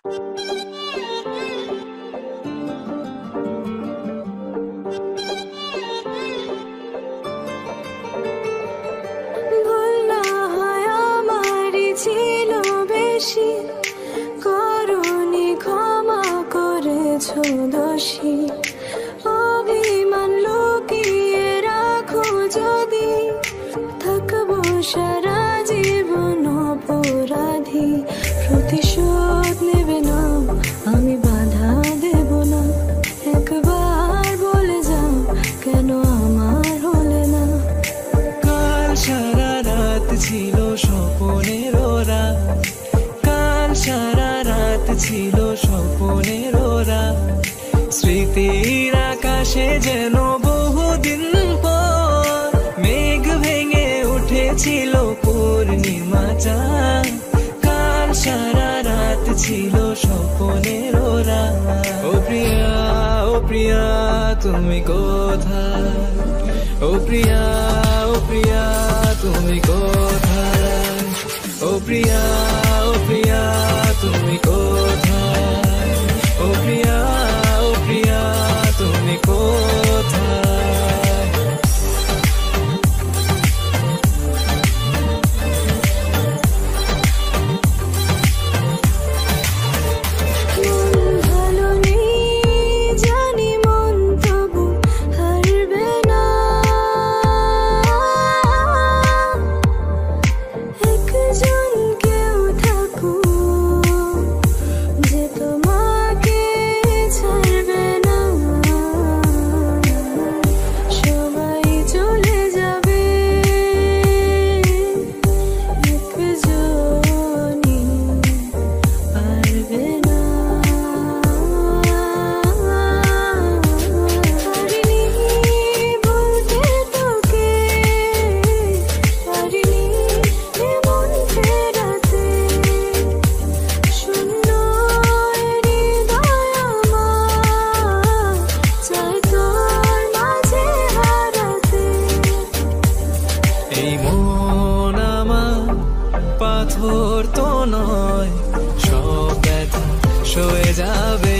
ভুল না হয় আমারই ছিল বেশি, করুণী ক্ষমা করেছো দোষী। অভিমান লুকিয়ে রাখো যদি, থাকবো সারা জীবন অপরাধী। প্রতিশোধ নেবে না, আমি বাধা দেব না। একবার বলে যাও কেন আমার হলে না। কাল সারা রাত ছিল স্বপ্নের রাত, কাল সারা রাত ছিল স্বপ্নের রাত। স্মৃতির আকাশে যেন বহুদিন পর মেঘ ভেঙে উঠেছিল পূর্ণিমা চাঁদ। কাল সারা রাত ছিল স্বপ্নের রাত। ও প্রিয়া, ও প্রিয়া তুমি কোথায়? ও প্রিয়া, ও প্রিয়া তুমি কোথায়? ও প্রিয়া, ও প্রিয়া তুমি কোথায়? ও প্রিয়া, ও প্রিয়া তুমি কোথায়? মন ভালো নেই জানি, মন তবু হারবে না। একজন কেউ থাকুক যে তোমাকে ছাড়বে না। সবাই চলে যাবে, একজনই পারবে না। পারিনি বলতে তোকে, পারিনি এমন ফেরাতে। শূন্য হৃদয় আমার চাই তোর মাঝে হারাতে। এই মন আমার পাথর তো নয়, সব ব্যথা সয়ে যাবে।